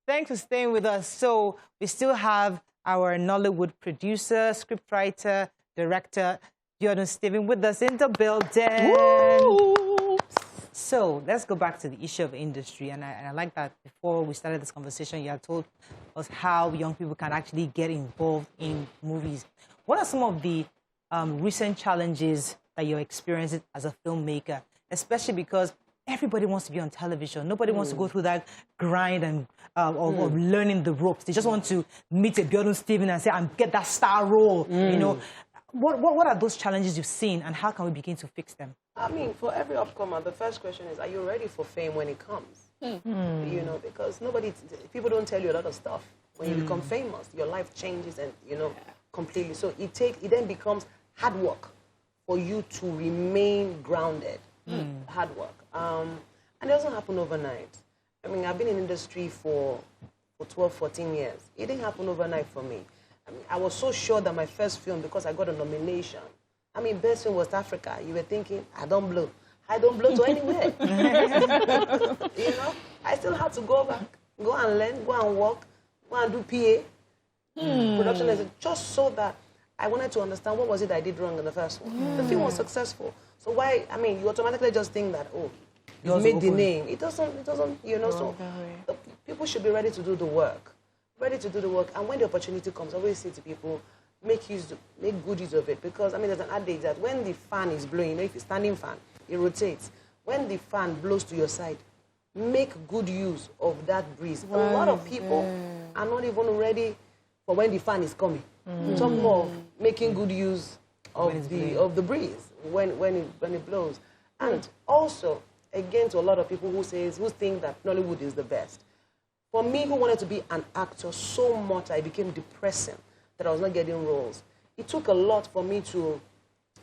Thanks for staying with us. So we still have our Nollywood producer, scriptwriter, director, Biodun Stephen with us in the building. Woo! So let's go back to the issue of industry. And I like that before we started this conversation, you had told us how young people can actually get involved in movies. What are some of the recent challenges that you're experiencing as a filmmaker, especially because everybody wants to be on television. Nobody wants to go through that grind and of learning the ropes. They just want to meet a Biodun Stephen and say, and get that star role. You know, what are those challenges you've seen, and how can we begin to fix them? I mean, for every upcomer, the first question is, are you ready for fame when it comes? You know, because people don't tell you a lot of stuff. When you become famous, your life changes and, you know, completely. So it then becomes hard work for you to remain grounded. Hard work. And it doesn't happen overnight. I mean, I've been in industry for 12, 14 years. It didn't happen overnight for me. I mean, I was so sure that my first film, because I got a nomination, I mean, best film West Africa, you were thinking, I don't blow. I don't blow to anywhere. You know, I still had to go back, go and learn, go and work, go and do PA, production assistant, just so that I wanted to understand what was it I did wrong in the first one. The film was successful. So why, I mean, you automatically just think that, oh, you made the name. It doesn't, you know, so people should be ready to do the work. Ready to do the work. And when the opportunity comes, I always say to people, make good use of it. Because, I mean, there's an adage that when the fan is blowing, you know, if it's a standing fan, it rotates. When the fan blows to your side, make good use of that breeze. A lot of people are not even ready for when the fan is coming. Talk more making good use of the breeze when it blows. And also, again, to a lot of people who think that Nollywood is the best. For me, who wanted to be an actor so much, I became depressing that I was not getting roles. It took a lot for me to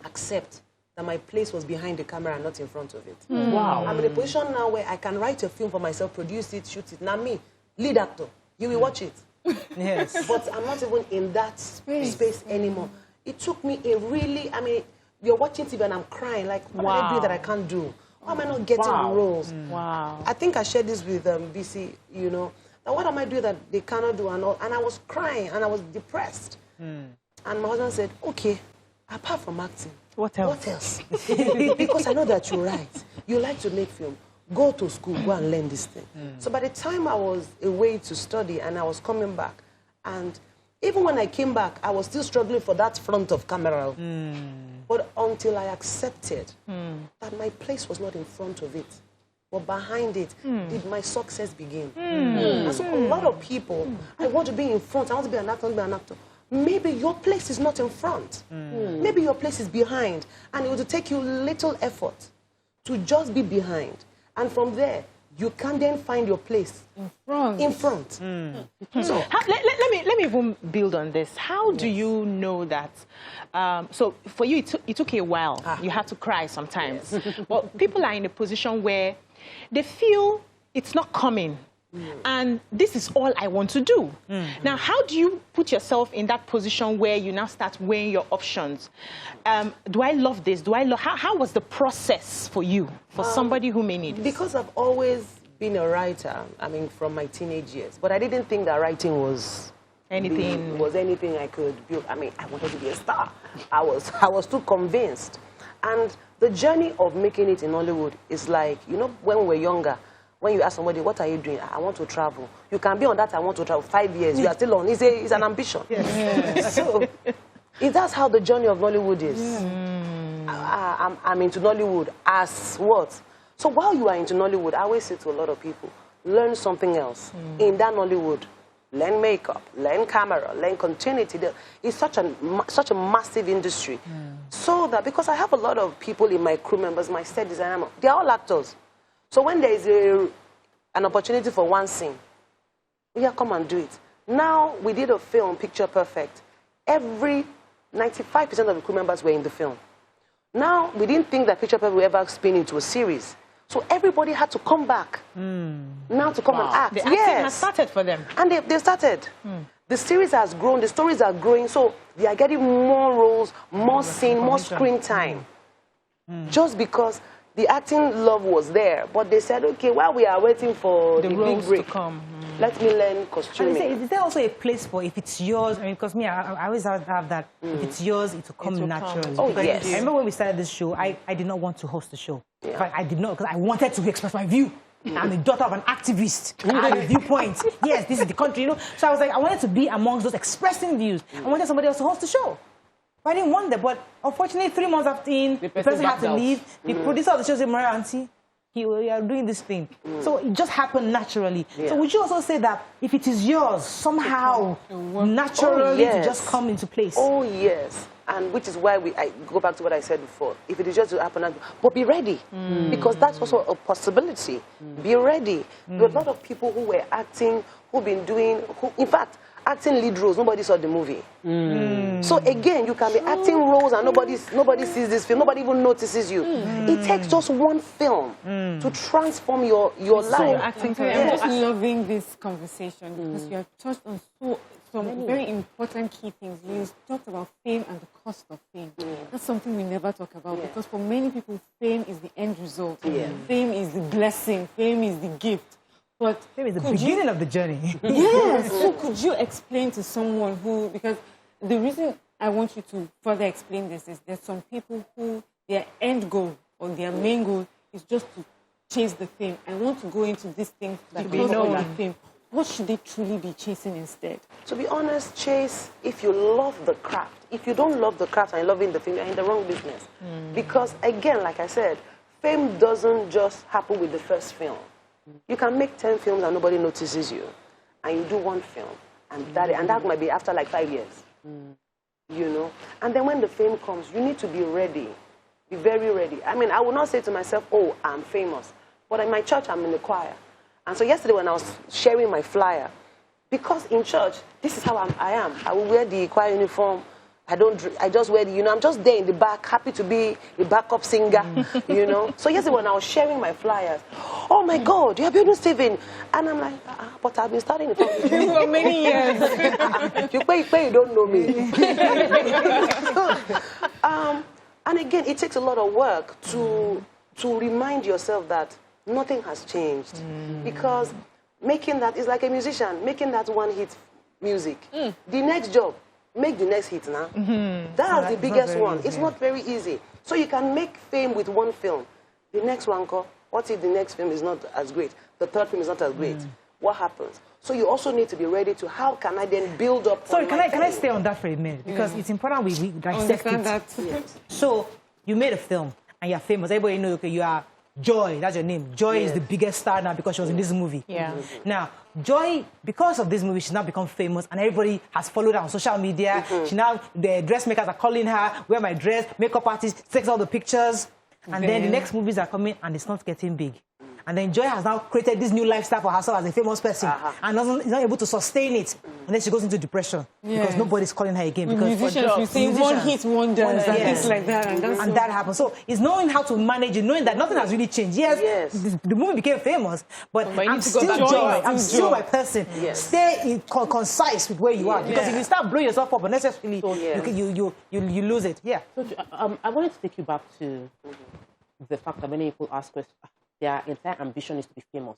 accept that my place was behind the camera and not in front of it. Wow. I'm in a position now where I can write a film for myself, produce it, shoot it. Now me, lead actor, you will watch it. Yes. But I'm not even in that space anymore. It took me a really, I mean, you're watching TV and I'm crying, like, what am I doing that I can't do? Why am I not getting roles? Wow. I think I shared this with BC, you know, that what am I doing that they cannot do and all? And I was crying and I was depressed. And my husband said, okay, apart from acting, what else? What else? Because I know that you write. You like to make film. Go to school, go and learn this thing. So by the time I was away to study and I was coming back, and even when I came back, I was still struggling for that front of camera. But until I accepted that my place was not in front of it, but behind it, did my success begin. And so a lot of people, I want to be in front, I want to be an actor, I want to be an actor. Maybe your place is not in front. Maybe your place is behind. And it will take you little effort to just be behind. And from there, you can then find your place in front. So let me even build on this. How do you know that? So for you, it took a while. You had to cry sometimes. But people are in a position where they feel it's not coming. And this is all I want to do. Now, how do you put yourself in that position where you now start weighing your options? Do I love this? Do I love... How was the process for you, for somebody who may need it? Because I've always been a writer, I mean, from my teenage years. But I didn't think that writing was... anything I could build. I mean, I wanted to be a star. I was too convinced. And the journey of making it in Hollywood is like, you know, when we were younger, when you ask somebody, what are you doing? I want to travel. You can be on that, I want to travel, 5 years. You are still on. It's an ambition. So that's how the journey of Nollywood is. I'm into Nollywood as what? So while you are into Nollywood, I always say to a lot of people, learn something else. In that Nollywood, learn makeup, learn camera, learn continuity. It's such a massive industry. So that, because I have a lot of people in my crew members, my set designer, they're all actors. So when there is an opportunity for one scene, yeah, come and do it. Now, we did a film, Picture Perfect. 95% of the crew members were in the film. Now, we didn't think that Picture Perfect would ever spin into a series. So everybody had to come back now to come and act. The acting has started for them. And they started. The series has grown, the stories are growing, so they are getting more roles, more scene, more screen time. Just because the acting love was there, but they said, okay, while we are waiting for the big break, to come, Let me learn costuming. Is there also a place for, if it's yours? I mean, because me, I always have that. If it's yours, it will come naturally. Oh, yes. I remember when we started this show, I did not want to host the show. In fact, I did not, because I wanted to express my view. I'm the daughter of an activist. I have a viewpoint. Yes, this is the country, you know. So I was like, I wanted to be amongst those expressing views. I wanted somebody else to host the show. But I didn't want that. But unfortunately, 3 months after the person had to leave. The producer of the show said, Maria, auntie, you are doing this thing. So it just happened naturally. So would you also say that if it is yours, somehow, naturally, to just come into place? Oh, yes. And which is why I go back to what I said before. If it is just to happen, but be ready. Because that's also a possibility. Be ready. There are a lot of people who were acting, who've been doing, in fact, acting lead roles, nobody saw the movie. So again, you can be acting roles and nobody sees this film, nobody even notices you. It takes just one film to transform your life. I'm just loving this conversation because you have touched on some very important key things. You talked about fame and the cost of fame. That's something we never talk about because for many people, fame is the end result. Fame is the blessing. Fame is the gift. But maybe the beginning of the journey. Yes. So could you explain to someone who, because the reason I want you to further explain this is there's some people who their end goal or their main goal is just to chase the fame. I want to go into this thing because of the fame. What should they truly be chasing instead? To be honest, chase if you love the craft. If you don't love the craft and you're loving the fame, you're in the wrong business. Because again, like I said, fame doesn't just happen with the first film. You can make 10 films and nobody notices you. And you do one film. And that might be after like 5 years. You know? And then when the fame comes, you need to be ready. Be very ready. I mean, I will not say to myself, oh, I'm famous. But in my church, I'm in the choir. And so yesterday when I was sharing my flyer, because in church, this is how I am. I will wear the choir uniform. I just wear the, I'm just there in the back, happy to be a backup singer, you know. So yesterday when I was sharing my flyers, oh my God, you're Biodun Stephen. And I'm like, but I've been studying the public for many years. You don't know me. And again, it takes a lot of work to remind yourself that nothing has changed. Because making that is like a musician, making that one hit music. The next job, make the next hit now. That's the biggest one. It's not very easy. So you can make fame with one film. The next one, what if the next film is not as great? The third film is not as great. What happens? So you also need to be ready to, how can I then build up? Sorry, can I stay on that for a minute? Because it's important we dissect it. That. So you made a film and you're famous. Everybody knows, okay, you are Joy, that's your name. Joy is the biggest star now because she was in this movie. Now, Joy, because of this movie, she's now become famous and everybody has followed her on social media. She now, the dressmakers are calling her, wear my dress, makeup artist, takes all the pictures. And then the next movies are coming and it's not getting big. And then Joy has now created this new lifestyle for herself as a famous person and is not able to sustain it. And then she goes into depression because nobody's calling her again. Because musicians, we say one hit wonder, things like that. And that happens. So it's knowing how to manage it, knowing that nothing has really changed. Yes. The movie became famous, but I'm still Joy. I'm still my person. Stay concise with where you are. Because if you start blowing yourself up unnecessarily, you lose it. So, I wanted to take you back to the fact that many people ask questions. Their entire ambition is to be famous.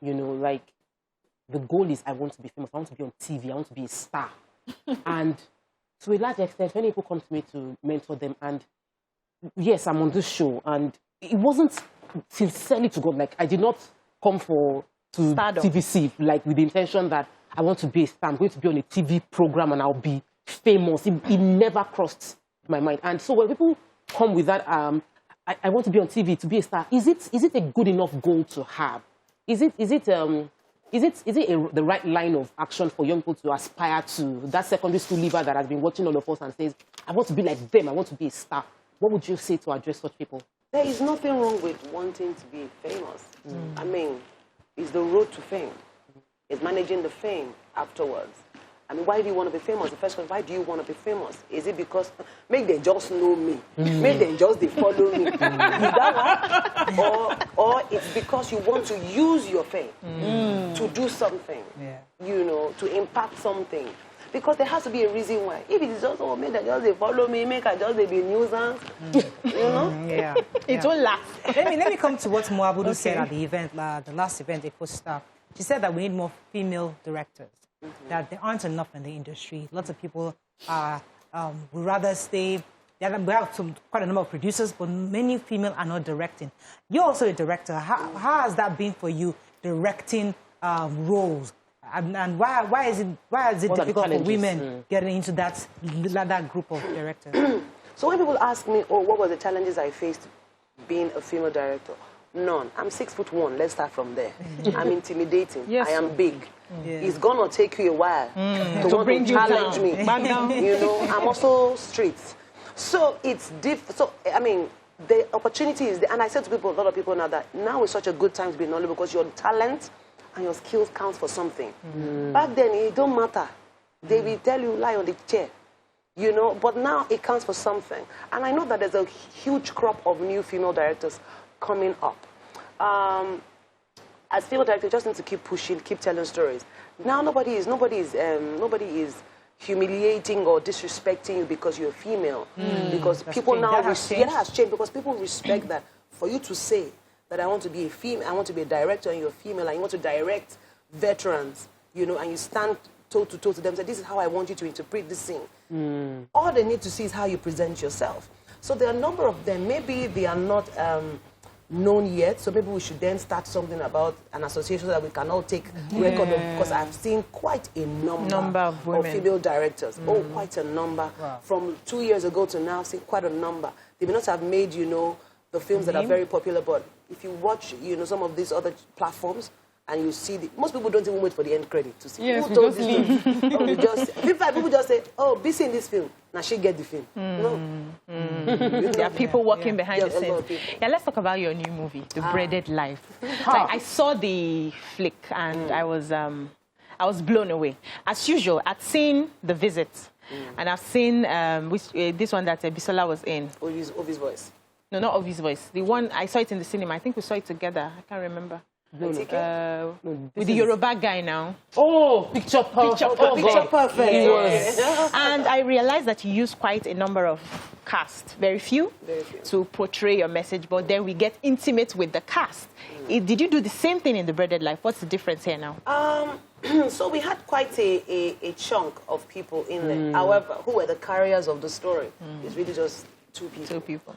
You know, like, the goal is I want to be famous. I want to be on TV. I want to be a star. And to a large extent, many people come to me to mentor them. And yes, I'm on this show. And it wasn't sincerely to God. Like, I did not come to TVC, like, with the intention that I want to be a star. I'm going to be on a TV program and I'll be famous. It never crossed my mind. And so when people come with that, I want to be on TV to be a star. Is it a good enough goal to have? Is it the right line of action for young people to aspire to? That secondary school leaver that has been watching all of us and says, I want to be like them. I want to be a star. What would you say to address such people? There is nothing wrong with wanting to be famous. I mean, it's the road to fame. It's managing the fame afterwards. I mean, why do you want to be famous? The first question, why do you want to be famous? Is it because, make them just know me, make them just they follow me? Is that one? Or it's because you want to use your fame to do something, you know, to impact something. Because there has to be a reason why. If it is just, oh, make them just they follow me, make I just they be nuisance, you know? It won't last. Let me come to what Biodun said at the event, the last event, a poster. she said that we need more female directors, that there aren't enough in the industry. Lots of people would rather stay. We have quite a number of producers, but many female are not directing. You're also a director. How has that been for you, directing roles? And why is it difficult for women getting into that group of directors? So when people ask me, oh, what were the challenges I faced being a female director? None. I'm 6'1". Let's start from there. I'm intimidating. Yes. I am big. Yeah. It's gonna take you a while to want to challenge me. You know, I'm also street. So it's so I mean, the opportunity is there. And I said to people, a lot of people now, that now is such a good time to be in Nollywood because your talent and your skills counts for something. Back then, it don't matter. They will tell you, lie on the chair. You know, but now it counts for something. And I know that there's a huge crop of new female directors coming up. As female directors, you just need to keep pushing, keep telling stories. Now nobody is humiliating or disrespecting you because you're female. Because people now it has changed because people respect that. For you to say that I want to be a female, I want to be a director, and you're female, and you want to direct veterans, you know, and you stand toe to toe to them, say, this is how I want you to interpret this scene. All they need to see is how you present yourself. So there are a number of them. Maybe they are not known yet, so maybe we should then start something about an association so that we can all take record of, because I've seen quite a number of female directors. Oh, quite a number. Wow. From 2 years ago to now, I've seen quite a number. They may not have made, you know, the films that are very popular, but if you watch, you know, some of these other platforms, and you see, most people don't even wait for the end credit to see. Yes, who told this story? People just say, oh, be in this film. Now she get the film. No. There are people working behind the scenes. Yeah, let's talk about your new movie, The Breaded Life. So I saw the flick and I was blown away. As usual, I'd seen The Visit, and I've seen this one that Bisola was in. Ovi's Voice. No, not Ovi's Voice. The one, I saw it in the cinema. I think we saw it together. I can't remember. With the Yoruba guy now. Oh, Picture Perfect. Picture Perfect. Yes. And I realized that you use quite a number of cast, very few, to portray your message, but then we get intimate with the cast. Did you do the same thing in The Breaded Life? What's the difference here now? So we had quite a chunk of people in there. However, who were the carriers of the story? It's really just two people.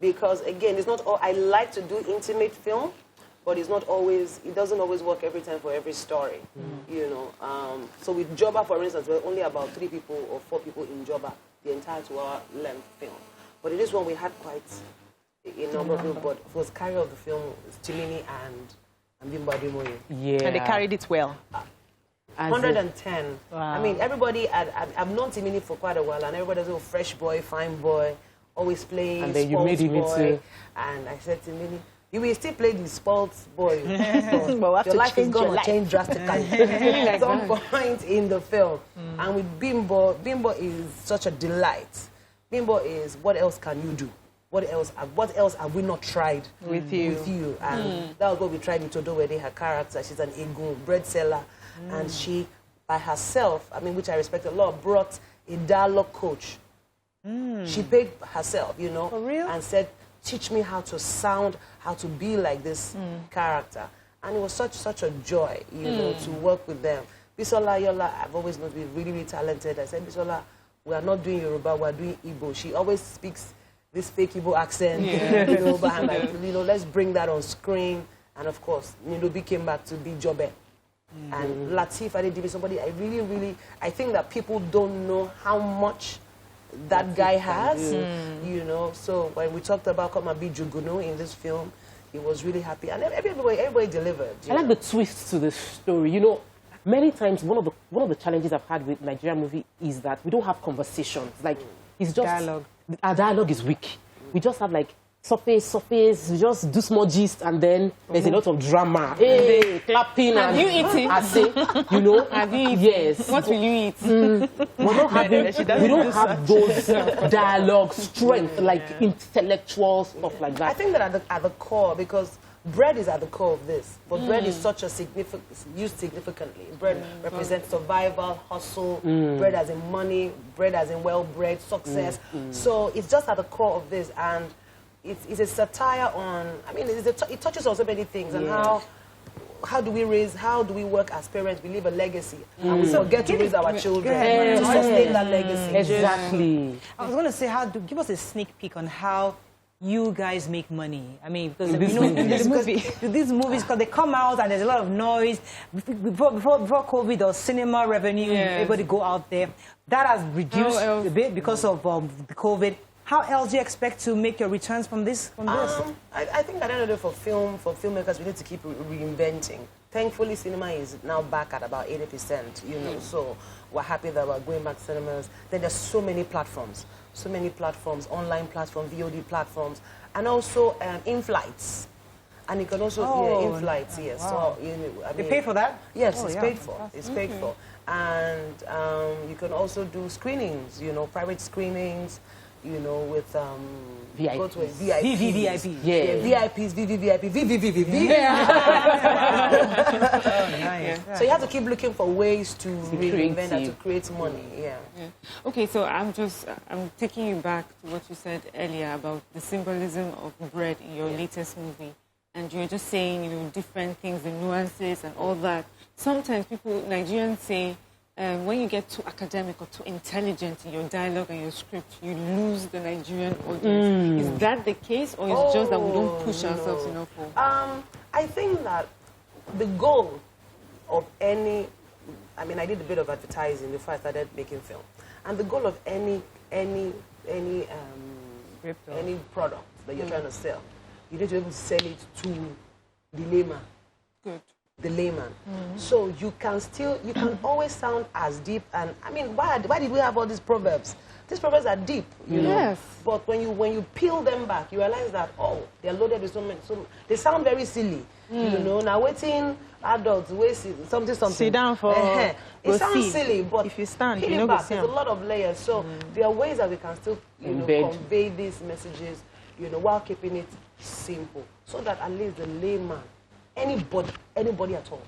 Because again, it's not all, I like to do intimate film, but it's not always, it doesn't always work every time for every story, you know. So with Joba, for instance, we're only about 3 people or 4 people in Joba, the entire 2-hour-length film. But in this one, we had quite a number of people, but of course, carrier of the film is Chimini and Bimbo Ademoye. Yeah. And they carried it well. 110. Wow. I mean, everybody, I've known Timini for quite a while, and everybody's a fresh boy, fine boy, always playing and then you made him boy. And I said to Timini, you will still play the sports boy. Your life is going to change drastically at some point in the film. And with Bimbo, Bimbo is such a delight. Bimbo is, what else can you do? What else have we not tried with you? And that was what we tried with Todo Wede, her character. She's an Ego bread seller. And she, by herself, I mean, which I respect a lot, brought a dialogue coach. She paid herself, you know, for real? And said, teach me how to sound, how to be like this character. And it was such a joy, you know, to work with them. Bisola Yola, I've always known to be really, really talented. I said, Bisola, we are not doing Yoruba, we are doing Igbo. She always speaks this fake Igbo accent, you know, but I'm like, you know, let's bring that on screen. And of course, Nilobi came back to be Jobe. And Latif Adedibi, somebody I think that people don't know how much that guy has, you know. So when we talked about Komabi Jugunu in this film, he was really happy. And everybody delivered. I like the twist to the story. You know, many times one of the challenges I've had with Nigerian movie is that we don't have conversations. Like, it's just... Dialogue. Our dialogue is weak. We just have, like, surface, we just do small gist, and then there's a lot of drama. Hey, clapping. Have you eaten? I say, you know. Have you eaten? Yes. What will you eat? We don't have those dialogue strength, like intellectual stuff like that. I think that at the core, because bread is at the core of this, but bread is such a used significantly. Bread represents survival, hustle, bread as in money, bread as in well-bred, success. So it's just at the core of this, and it's a satire on, I mean, it touches on so many things, and how how do we work as parents? We leave a legacy, and we forget to raise our children to sustain that legacy. Exactly. I was going to say, give us a sneak peek on how you guys make money. I mean, because these movies, because they come out and there's a lot of noise. Before COVID, there was cinema revenue. Everybody go out there. That has reduced a bit because of the COVID. How else do you expect to make your returns from this? I think at the end of the day, for filmmakers, we need to keep reinventing. Thankfully, cinema is now back at about 80%, you know, so we're happy that we're going back to cinemas. Then there's so many platforms, online platforms, VOD platforms, and also in-flights. And you can also, in-flights, yes. Wow. So, you know, I mean, they pay for that? Yes, it's paid for. It's paid for. And you can also do screenings, you know, private screenings, you know, with VIPs. VVVIPs. VIPs, VVVIP, So you have to keep looking for ways to reinvent and to create money. Okay, so I'm taking you back to what you said earlier about the symbolism of bread in your latest movie. And you're just saying, you know, different things, the nuances and all that. Sometimes Nigerians say, when you get too academic or too intelligent in your dialogue and your script, you lose the Nigerian audience. Is that the case, or is it just that we don't push ourselves enough? I think that the goal of I did a bit of advertising before I started making film, and the goal of any product that you're trying to sell, you need to be able to sell it to the layman. Good. The layman. So you can always sound as deep, and I mean, why did we have all these proverbs? These proverbs are deep, you know. But when you peel them back, you realize that they're loaded with so many. They sound very silly, you know. Now waiting adults, something. Sit down for. It sounds silly, but if you stand, peel you it know, back. There's a lot of layers. So there are ways that we can still, you know, convey these messages, you know, while keeping it simple, so that at least the layman, anybody at all,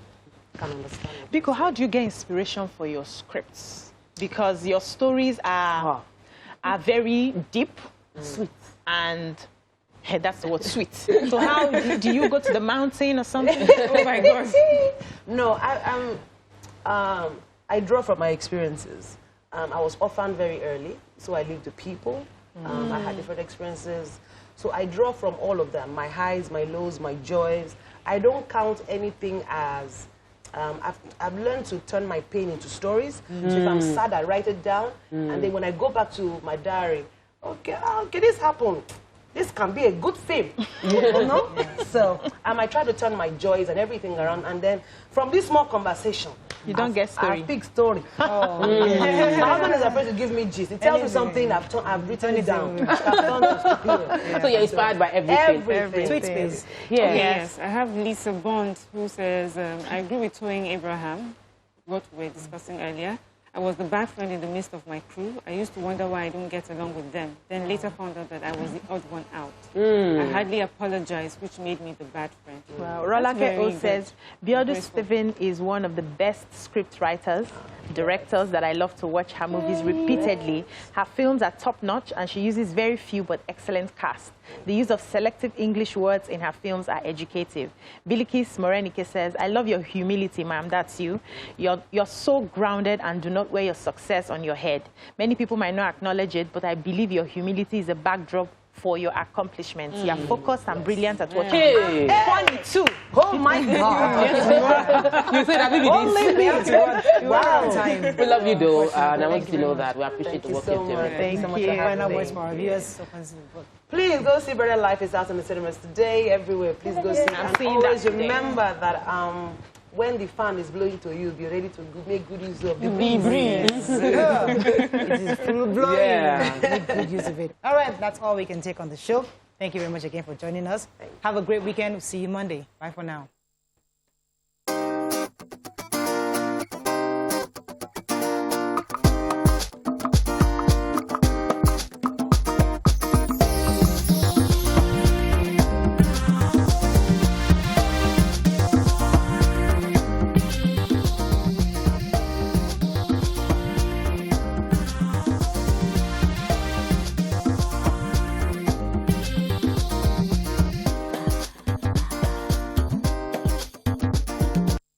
can understand it. Biko, how do you get inspiration for your scripts? Because your stories are very deep, sweet, and that's the word, sweet. So how do you go to the mountain or something? Oh my gosh. No, I draw from my experiences. I was orphaned very early, so I lived with people. I had different experiences. So I draw from all of them, my highs, my lows, my joys. I don't count anything as... I've learned to turn my pain into stories. So if I'm sad, I write it down. And then when I go back to my diary, okay, this happened. This can be a good film, you know? So I try to turn my joys and everything around. And then from this small conversation, you don't get story. I pick story. My husband is afraid to give me gist. It tells me something I've written it down. So you're inspired by everything. Tweet space. Yes. I have Lisa Bond who says, I agree with Toyin Abraham, what we were discussing earlier. I was the bad friend in the midst of my crew. I used to wonder why I don't get along with them. Then later found out that I was the odd one out. I hardly apologized, which made me the bad friend. Well, Rolake O says, Biodun Stephen is one of the best script writers, directors that I love to watch her movies repeatedly. Her films are top-notch, and she uses very few but excellent cast. The use of selective English words in her films are educative. Bilikis Morenike says, I love your humility, ma'am. That's you. You're so grounded and do not wear your success on your head. Many people might not acknowledge it, but I believe your humility is a backdrop for your accomplishments. You're focused and brilliant at what you do. Funny too. Oh my God. You said that we only me. Wow. We love you though, and I want you to know that we appreciate the work you're doing. Thank you so much for having us for our viewers. Please go see Brother Life is out in the cinemas today, everywhere. Please go see it. And always remember that when the fan is blowing to you, be ready to make good use of the breeze. It is full blowing. Make good use of it. All right, that's all we can take on the show. Thank you very much again for joining us. Have a great weekend. See you Monday. Bye for now.